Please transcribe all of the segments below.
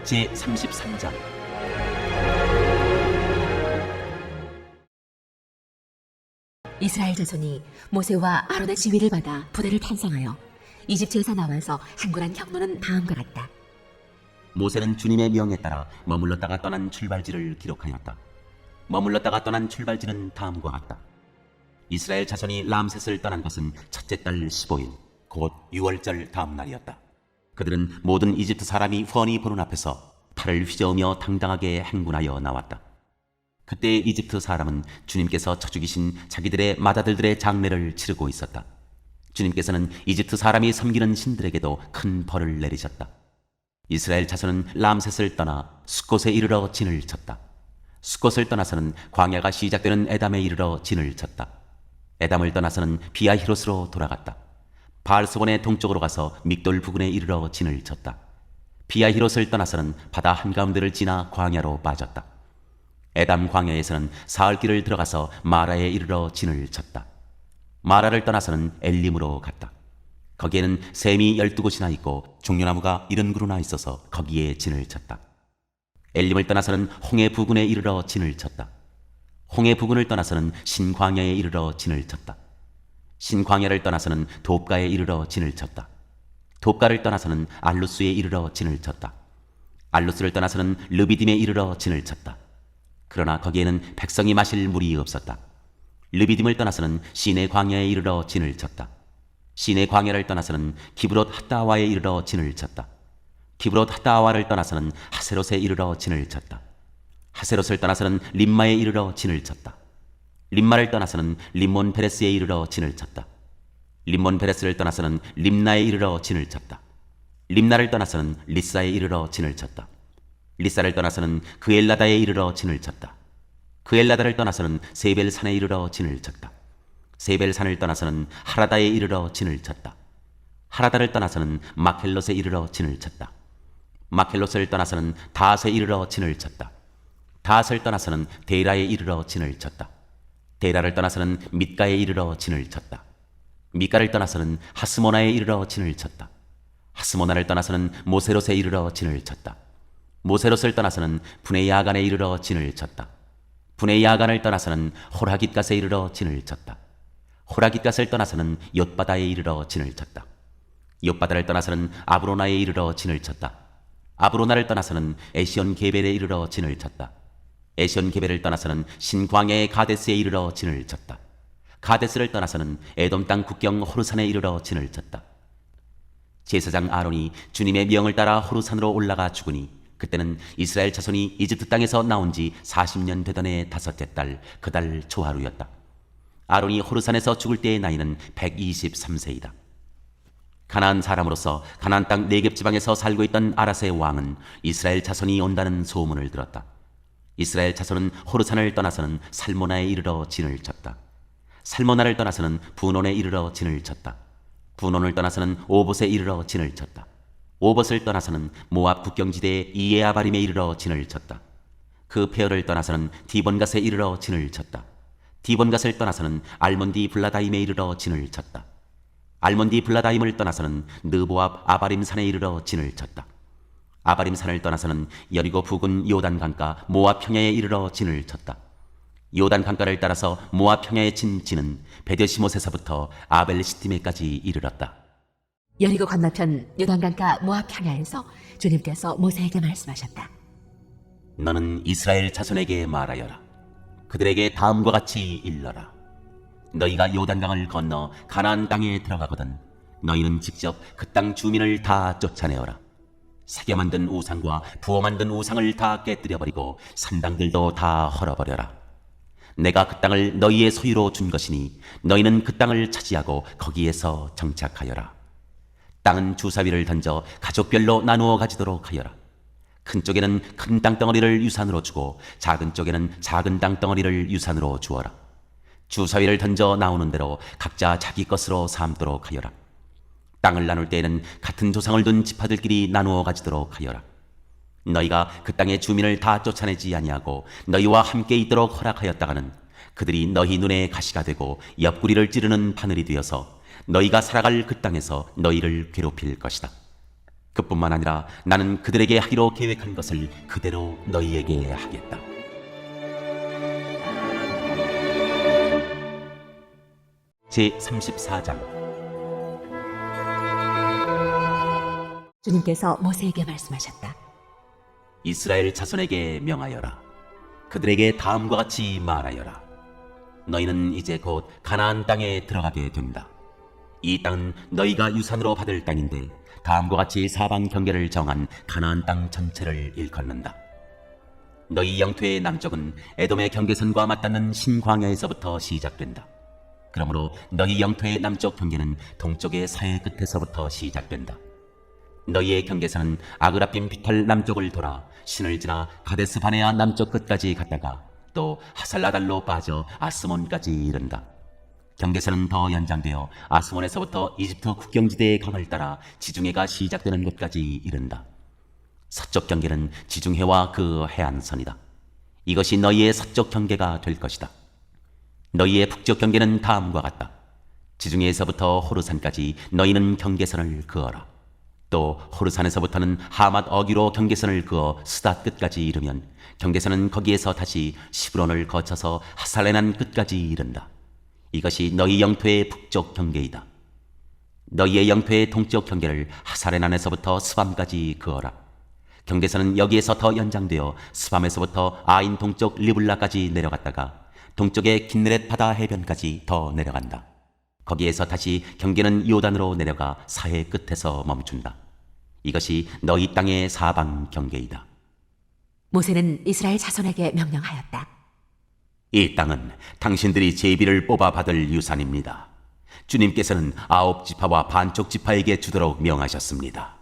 제33장. 이스라엘 자손이 모세와 아론의 지휘를 받아 부대를 편성하여 이집트에서 나와서 항군한 경로는 다음과 같다. 모세는 주님의 명에 따라 머물렀다가 떠난 출발지를 기록하였다. 머물렀다가 떠난 출발지는 다음과 같다. 이스라엘 자손이 람셋을 떠난 것은 첫째 달 15일, 곧 6월절 다음 날이었다. 그들은 모든 이집트 사람이 훤히 보는 앞에서 팔을 휘저으며 당당하게 행군하여 나왔다. 그때 이집트 사람은 주님께서 쳐 죽이신 자기들의 맏아들들의 장례를 치르고 있었다. 주님께서는 이집트 사람이 섬기는 신들에게도 큰 벌을 내리셨다. 이스라엘 자손은 람셋을 떠나 숫곳에 이르러 진을 쳤다. 숫곳을 떠나서는 광야가 시작되는 에담에 이르러 진을 쳤다. 에담을 떠나서는 비아히롯으로 돌아갔다. 바알스본의 동쪽으로 가서 믹돌 부근에 이르러 진을 쳤다. 비아히롯을 떠나서는 바다 한가운데를 지나 광야로 빠졌다. 에담 광야에서는 사흘길을 들어가서 마라에 이르러 진을 쳤다. 마라를 떠나서는 엘림으로 갔다. 거기에는 샘이 12곳이나 있고 종려나무가 70그루나 있어서 거기에 진을 쳤다. 엘림을 떠나서는 홍해 부근에 이르러 진을 쳤다. 홍해 부근을 떠나서는 신광야에 이르러 진을 쳤다. 신광야를 떠나서는 돕가에 이르러 진을 쳤다. 돕가를 떠나서는 알루스에 이르러 진을 쳤다. 알루스를 떠나서는 르비딤에 이르러 진을 쳤다. 그러나 거기에는 백성이 마실 물이 없었다. 르비딤을 떠나서는 시내 광야에 이르러 진을 쳤다. 시내 광야를 떠나서는 기브롯 핫다와에 이르러 진을 쳤다. 기브롯 핫다와를 떠나서는 하세롯에 이르러 진을 쳤다. 하세롯을 떠나서는 림마에 이르러 진을 쳤다. 림마를 떠나서는 림몬 베레스에 이르러 진을 쳤다. 림몬 베레스를 떠나서는 림나에 이르러 진을 쳤다. 림나를 떠나서는 리사에 이르러 진을 쳤다. 리사를 떠나서는 그엘라다에 이르러 진을 쳤다. 그엘라다를 떠나서는 세벨산에 이르러 진을 쳤다. 세벨산을 떠나서는 하라다에 이르러 진을 쳤다. 하라다를 떠나서는 마켈롯에 이르러 진을 쳤다. 마켈롯을 떠나서는 다앗에 이르러 진을 쳤다. 다앗을 떠나서는 데라에 이르러 진을 쳤다. 데라를 떠나서는 밑가에 이르러 진을 쳤다. 밑가를 떠나서는 하스모나에 이르러 진을 쳤다. 하스모나를 떠나서는 모세롯에 이르러 진을 쳤다. 모세롯을 떠나서는 분에야간에 이르러 진을 쳤다. 분에야간을 떠나서는 호라깃갓에 이르러 진을 쳤다. 호라깃갓을 떠나서는 옅바다에 이르러 진을 쳤다. 옅바다를 떠나서는 아브로나에 이르러 진을 쳤다. 아브로나를 떠나서는 에시온 게벨에 이르러 진을 쳤다. 에시온 게벨을 떠나서는 신광야의 가데스에 이르러 진을 쳤다. 가데스를 떠나서는 에돔 땅 국경 호르산에 이르러 진을 쳤다. 제사장 아론이 주님의 명을 따라 호르산으로 올라가 죽으니 그때는 이스라엘 자손이 이집트 땅에서 나온 지 40년 되던 해 다섯째 달 그 달 초하루였다. 아론이 호르산에서 죽을 때의 나이는 123세이다. 가나안 사람으로서 가나안 땅 네겝 지방에서 살고 있던 아라스의 왕은 이스라엘 자손이 온다는 소문을 들었다. 이스라엘 자손은 호르산을 떠나서는 살모나에 이르러 진을 쳤다. 살모나를 떠나서는 분온에 이르러 진을 쳤다. 분온을 떠나서는 오봇에 이르러 진을 쳤다. 오봇을 떠나서는 모압 국경지대의 이에아바림에 이르러 진을 쳤다. 그 폐허를 떠나서는 디본갓에 이르러 진을 쳤다. 디본갓을 떠나서는 알몬디 블라다임에 이르러 진을 쳤다. 알몬디 블라다임을 떠나서는 느보압 아바림 산에 이르러 진을 쳤다. 아바림 산을 떠나서는 여리고 부근 요단 강가 모압 평야에 이르러 진을 쳤다. 요단 강가를 따라서 모압 평야에 친 진은 베데시못에서부터 아벨 시티메까지 이르렀다. 여리고 건너편 요단강가 모압 평야에서 주님께서 모세에게 말씀하셨다. 너는 이스라엘 자손에게 말하여라. 그들에게 다음과 같이 일러라. 너희가 요단강을 건너 가나안 땅에 들어가거든 너희는 직접 그 땅 주민을 다 쫓아내어라. 새겨 만든 우상과 부어 만든 우상을 다 깨뜨려버리고 산당들도 다 헐어버려라. 내가 그 땅을 너희의 소유로 준 것이니 너희는 그 땅을 차지하고 거기에서 정착하여라. 땅은 주사위를 던져 가족별로 나누어 가지도록 하여라. 큰 쪽에는 큰 땅덩어리를 유산으로 주고 작은 쪽에는 작은 땅덩어리를 유산으로 주어라. 주사위를 던져 나오는 대로 각자 자기 것으로 삼도록 하여라. 땅을 나눌 때에는 같은 조상을 둔 지파들끼리 나누어 가지도록 하여라. 너희가 그 땅의 주민을 다 쫓아내지 아니하고 너희와 함께 있도록 허락하였다가는 그들이 너희 눈에 가시가 되고 옆구리를 찌르는 바늘이 되어서 너희가 살아갈 그 땅에서 너희를 괴롭힐 것이다. 그뿐만 아니라 나는 그들에게 하기로 계획한 것을 그대로 너희에게 하겠다. 제34장. 주님께서 모세에게 말씀하셨다. 이스라엘 자손에게 명하여라. 그들에게 다음과 같이 말하여라. 너희는 이제 곧 가나안 땅에 들어가게 된다. 이 땅은 너희가 유산으로 받을 땅인데 다음과 같이 사방 경계를 정한 가나안 땅 전체를 일컫는다. 너희 영토의 남쪽은 에돔의 경계선과 맞닿는 신광야에서부터 시작된다. 그러므로 너희 영토의 남쪽 경계는 동쪽의 사해 끝에서부터 시작된다. 너희의 경계선은 아그라빔 비탈 남쪽을 돌아 신을 지나 가데스 바네아 남쪽 끝까지 갔다가 또 하살라달로 빠져 아스몬까지 이른다. 경계선은 더 연장되어 아스몬에서부터 이집트 국경지대의 강을 따라 지중해가 시작되는 곳까지 이른다. 서쪽 경계는 지중해와 그 해안선이다. 이것이 너희의 서쪽 경계가 될 것이다. 너희의 북쪽 경계는 다음과 같다. 지중해에서부터 호르산까지 너희는 경계선을 그어라. 또 호르산에서부터는 하맛 어기로 경계선을 그어 스닷 끝까지 이르면 경계선은 거기에서 다시 시브론을 거쳐서 하살레난 끝까지 이른다. 이것이 너희 영토의 북쪽 경계이다. 너희의 영토의 동쪽 경계를 하살레난에서부터 스밤까지 그어라. 경계선은 여기에서 더 연장되어 스밤에서부터 아인 동쪽 리블라까지 내려갔다가 동쪽의 킨네렛 바다 해변까지 더 내려간다. 거기에서 다시 경계는 요단으로 내려가 사해 끝에서 멈춘다. 이것이 너희 땅의 사방 경계이다. 모세는 이스라엘 자손에게 명령하였다. 이 땅은 당신들이 제비를 뽑아 받을 유산입니다. 주님께서는 9지파와 반쪽 지파에게 주도록 명하셨습니다.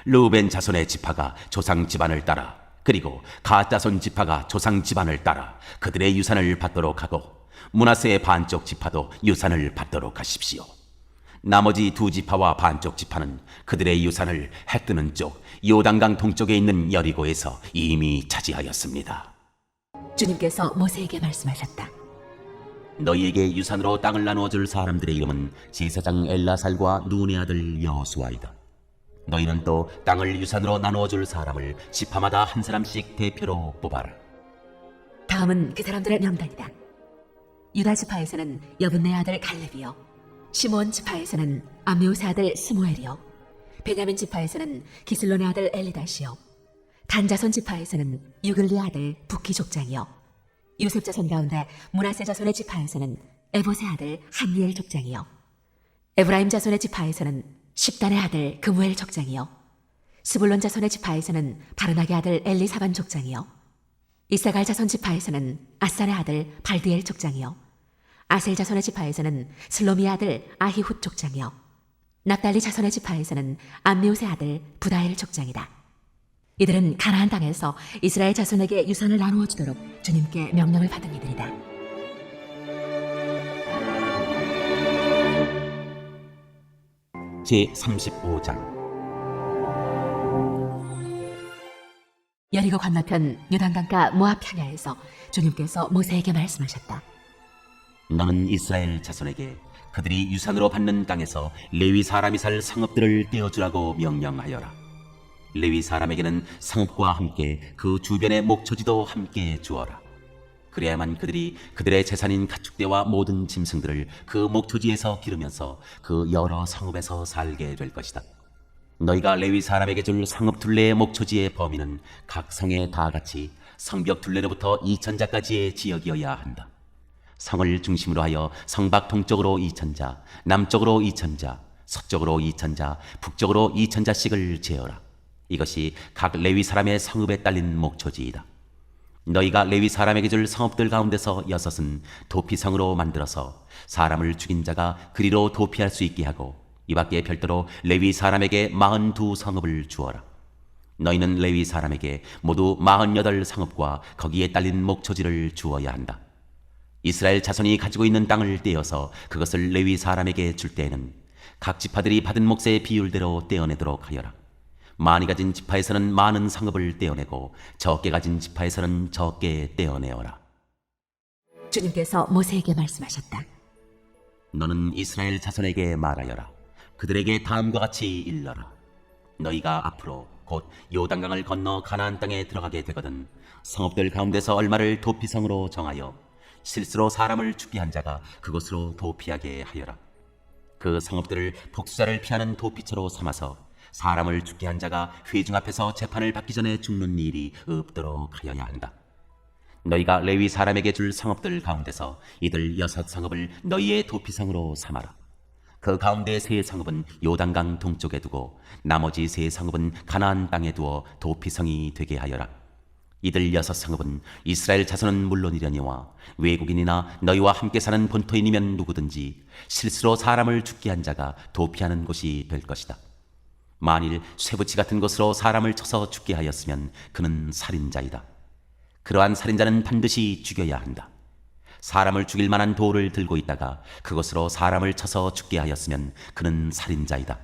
르우벤 자손의 지파가 조상 집안을 따라 그리고 갓 자손 지파가 조상 집안을 따라 그들의 유산을 받도록 하고 므낫세의 반쪽 지파도 유산을 받도록 하십시오. 나머지 2지파와 반쪽 지파는 그들의 유산을 해 뜨는 쪽 요단강 동쪽에 있는 여리고에서 이미 차지하였습니다. 주님께서 모세에게 말씀하셨다. 너희에게 유산으로 땅을 나누어 줄 사람들의 이름은 제사장 엘라살과 눈의 아들 여호수아이다. 너희는 또 땅을 유산으로 나누어 줄 사람을 지파마다 한 사람씩 대표로 뽑아라. 다음은 그 사람들의 명단이다. 유다 지파에서는 여분네 아들 갈렙이요, 시몬 지파에서는 암미우스 아들 스무엘이요, 베냐민 지파에서는 기슬론의 아들 엘리다시요, 단 자손 지파에서는 유글리 아들 부키 족장이요, 요셉 자손 가운데 므낫세 자손의 지파에서는 에봇의 아들 한니엘 족장이요, 에브라임 자손의 지파에서는 십단의 아들 그무엘 족장이요, 스불론 자손의 지파에서는 바르나게 아들 엘리사반 족장이요, 이사갈 자손 지파에서는 아산의 아들 발디엘 족장이요, 아셀 자손의 지파에서는 슬로미 아들 아히훗 족장이요, 납달리 자손의 지파에서는 암미우스의 아들 부다엘 족장이다. 이들은 가나안 땅에서 이스라엘 자손에게 유산을 나누어 주도록 주님께 명령을 받은 이들이다. 제35장. 여리고 건너편 요단강가 모압 평야에서 주님께서 모세에게 말씀하셨다. 너는 이스라엘 자손에게 그들이 유산으로 받는 땅에서 레위 사람이 살 성읍들을 떼어주라고 명령하여라. 레위 사람에게는 성읍과 함께 그 주변의 목초지도 함께 주어라. 그래야만 그들이 그들의 재산인 가축대와 모든 짐승들을 그 목초지에서 기르면서 그 여러 성읍에서 살게 될 것이다. 너희가 레위 사람에게 줄 성읍 둘레의 목초지의 범위는 각 성에 다 같이 성벽 둘레로부터 2천자까지의 지역이어야 한다. 성을 중심으로 하여 성밖 동쪽으로 2천자, 남쪽으로 2천자, 서쪽으로 2천자, 북쪽으로 2천자씩을 재어라. 이것이 각 레위 사람의 성읍에 딸린 목초지이다. 너희가 레위 사람에게 줄 성읍들 가운데서 6은 도피성으로 만들어서 사람을 죽인 자가 그리로 도피할 수 있게 하고 이 밖에 별도로 레위 사람에게 42성읍을 주어라. 너희는 레위 사람에게 모두 48성읍과 거기에 딸린 목초지를 주어야 한다. 이스라엘 자손이 가지고 있는 땅을 떼어서 그것을 레위 사람에게 줄 때에는 각 지파들이 받은 몫의 비율대로 떼어내도록 하여라. 많이 가진 지파에서는 많은 성읍을 떼어내고 적게 가진 지파에서는 적게 떼어내어라. 주님께서 모세에게 말씀하셨다. 너는 이스라엘 자손에게 말하여라. 그들에게 다음과 같이 일러라. 너희가 앞으로 곧 요단강을 건너 가나안 땅에 들어가게 되거든 성읍들 가운데서 얼마를 도피성으로 정하여 실수로 사람을 죽게 한 자가 그곳으로 도피하게 하여라. 그 성읍들을 복수자를 피하는 도피처로 삼아서 사람을 죽게 한 자가 회중 앞에서 재판을 받기 전에 죽는 일이 없도록 하여야 한다. 너희가 레위 사람에게 줄 성읍들 가운데서 이들 6성읍을 너희의 도피성으로 삼아라. 그 가운데 3성읍은 요단강 동쪽에 두고 나머지 3성읍은 가나안 땅에 두어 도피성이 되게 하여라. 이들 6성읍은 이스라엘 자손은 물론이려니와 외국인이나 너희와 함께 사는 본토인이면 누구든지 실수로 사람을 죽게 한 자가 도피하는 곳이 될 것이다. 만일 쇠붙이 같은 것으로 사람을 쳐서 죽게 하였으면 그는 살인자이다. 그러한 살인자는 반드시 죽여야 한다. 사람을 죽일 만한 돌을 들고 있다가 그것으로 사람을 쳐서 죽게 하였으면 그는 살인자이다.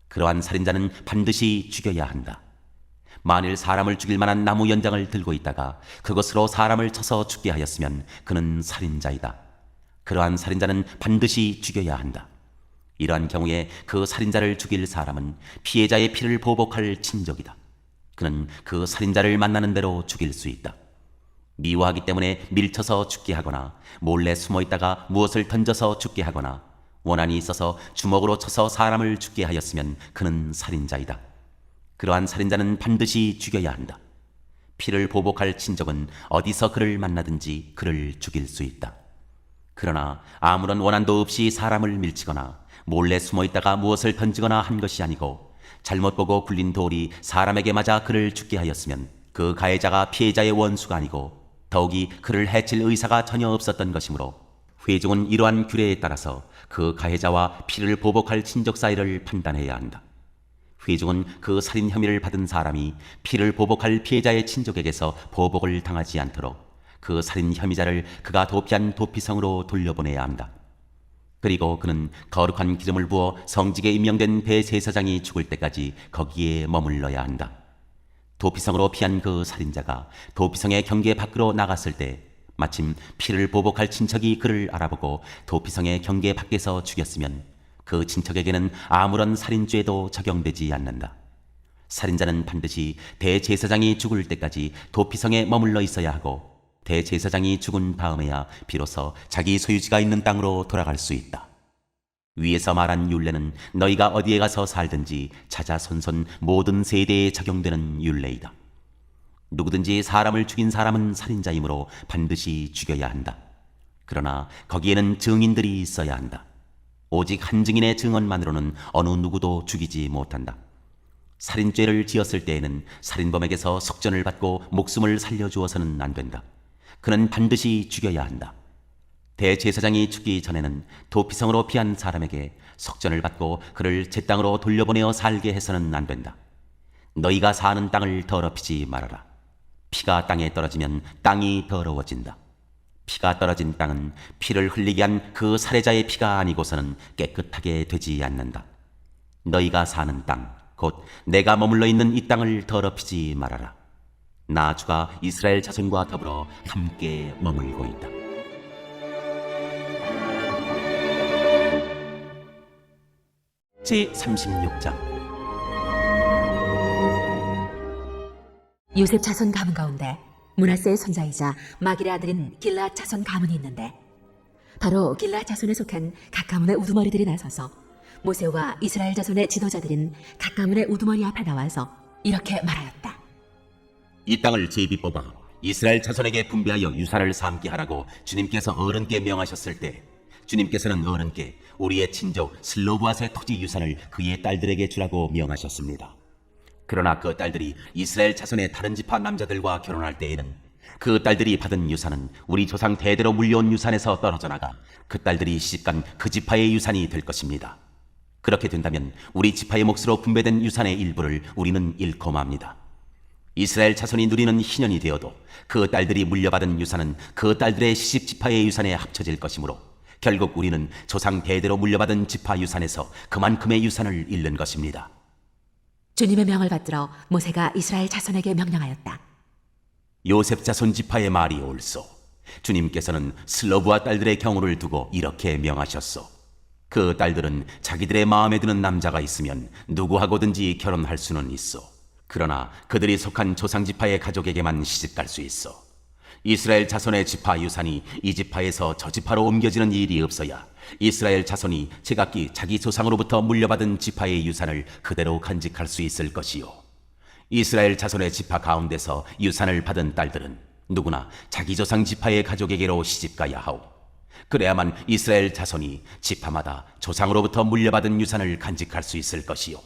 그러한 살인자는 반드시 죽여야 한다. 만일 사람을 죽일 만한 나무 연장을 들고 있다가 그것으로 사람을 쳐서 죽게 하였으면 그는 살인자이다. 그러한 살인자는 반드시 죽여야 한다. 이러한 경우에 그 살인자를 죽일 사람은 피해자의 피를 보복할 친족이다. 그는 그 살인자를 만나는 대로 죽일 수 있다. 미워하기 때문에 밀쳐서 죽게 하거나 몰래 숨어 있다가 무엇을 던져서 죽게 하거나 원한이 있어서 주먹으로 쳐서 사람을 죽게 하였으면 그는 살인자이다. 그러한 살인자는 반드시 죽여야 한다. 피를 보복할 친족은 어디서 그를 만나든지 그를 죽일 수 있다. 그러나 아무런 원한도 없이 사람을 밀치거나 몰래 숨어 있다가 무엇을 던지거나 한 것이 아니고 잘못 보고 굴린 돌이 사람에게 맞아 그를 죽게 하였으면 그 가해자가 피해자의 원수가 아니고 더욱이 그를 해칠 의사가 전혀 없었던 것이므로 회중은 이러한 규례에 따라서 그 가해자와 피를 보복할 친족 사이를 판단해야 한다. 회중은 그 살인 혐의를 받은 사람이 피를 보복할 피해자의 친족에게서 보복을 당하지 않도록 그 살인 혐의자를 그가 도피한 도피성으로 돌려보내야 한다. 그리고 그는 거룩한 기름을 부어 성직에 임명된 대제사장이 죽을 때까지 거기에 머물러야 한다. 도피성으로 피한 그 살인자가 도피성의 경계 밖으로 나갔을 때 마침 피를 보복할 친척이 그를 알아보고 도피성의 경계 밖에서 죽였으면 그 친척에게는 아무런 살인죄도 적용되지 않는다. 살인자는 반드시 대제사장이 죽을 때까지 도피성에 머물러 있어야 하고 대제사장이 죽은 다음에야 비로소 자기 소유지가 있는 땅으로 돌아갈 수 있다. 위에서 말한 율례는 너희가 어디에 가서 살든지 자자손손 모든 세대에 적용되는 율례이다. 누구든지 사람을 죽인 사람은 살인자이므로 반드시 죽여야 한다. 그러나 거기에는 증인들이 있어야 한다. 오직 한 증인의 증언만으로는 어느 누구도 죽이지 못한다. 살인죄를 지었을 때에는 살인범에게서 속전을 받고 목숨을 살려주어서는 안 된다. 그는 반드시 죽여야 한다. 대제사장이 죽기 전에는 도피성으로 피한 사람에게 속전을 받고 그를 제 땅으로 돌려보내어 살게 해서는 안 된다. 너희가 사는 땅을 더럽히지 말아라. 피가 땅에 떨어지면 땅이 더러워진다. 피가 떨어진 땅은 피를 흘리게 한 그 살해자의 피가 아니고서는 깨끗하게 되지 않는다. 너희가 사는 땅, 곧 내가 머물러 있는 이 땅을 더럽히지 말아라. 나 주가 이스라엘 자손과 더불어 함께 머물고 있다. 제36장 요셉 자손 가문 가운데 므낫세의 손자이자 마길의 아들인 길르앗 자손 가문이 있는데 바로 길르앗 자손에 속한 각 가문의 우두머리들이 나서서 모세와 이스라엘 자손의 지도자들인 각 가문의 우두머리 앞에 나와서 이렇게 말하였다. 이 땅을 제비 뽑아 이스라엘 자손에게 분배하여 유산을 삼게 하라고 주님께서 어른께 명하셨을 때 주님께서는 어른께 우리의 친족 슬로브앗의 토지 유산을 그의 딸들에게 주라고 명하셨습니다. 그러나 그 딸들이 이스라엘 자손의 다른 지파 남자들과 결혼할 때에는 그 딸들이 받은 유산은 우리 조상 대대로 물려온 유산에서 떨어져 나가 그 딸들이 시집간 그 지파의 유산이 될 것입니다. 그렇게 된다면 우리 지파의 몫으로 분배된 유산의 일부를 우리는 잃고 맙니다. 이스라엘 자손이 누리는 희년이 되어도 그 딸들이 물려받은 유산은 그 딸들의 시집 지파의 유산에 합쳐질 것이므로 결국 우리는 조상 대대로 물려받은 지파 유산에서 그만큼의 유산을 잃는 것입니다. 주님의 명을 받들어 모세가 이스라엘 자손에게 명령하였다. 요셉 자손 지파의 말이 옳소. 주님께서는 슬로브와 딸들의 경우를 두고 이렇게 명하셨소. 그 딸들은 자기들의 마음에 드는 남자가 있으면 누구하고든지 결혼할 수는 있어. 그러나 그들이 속한 조상지파의 가족에게만 시집갈 수 있어. 이스라엘 자손의 지파 유산이 이 지파에서 저 지파로 옮겨지는 일이 없어야 이스라엘 자손이 제각기 자기 조상으로부터 물려받은 지파의 유산을 그대로 간직할 수 있을 것이요. 이스라엘 자손의 지파 가운데서 유산을 받은 딸들은 누구나 자기 조상 지파의 가족에게로 시집가야 하오. 그래야만 이스라엘 자손이 지파마다 조상으로부터 물려받은 유산을 간직할 수 있을 것이요.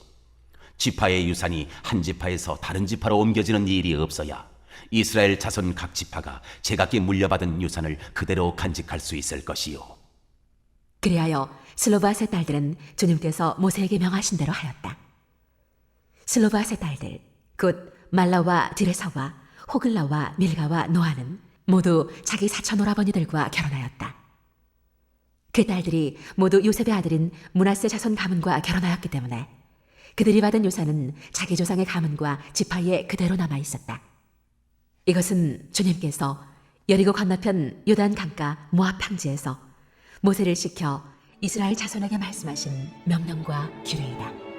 지파의 유산이 한 지파에서 다른 지파로 옮겨지는 일이 없어야 이스라엘 자손 각 지파가 제각기 물려받은 유산을 그대로 간직할 수 있을 것이요. 그리하여 슬로바앗의 딸들은 주님께서 모세에게 명하신 대로 하였다. 슬로바앗의 딸들 곧 말라와 디레사와 호글라와 밀가와 노아는 모두 자기 사촌 오라버니들과 결혼하였다. 그 딸들이 모두 요셉의 아들인 므낫세 자손 가문과 결혼하였기 때문에 그들이 받은 유산은 자기 조상의 가문과 지파에 그대로 남아 있었다. 이것은 주님께서 여리고 건너편 요단 강가 모압 평지에서 모세를 시켜 이스라엘 자손에게 말씀하신 명령과 규례이다.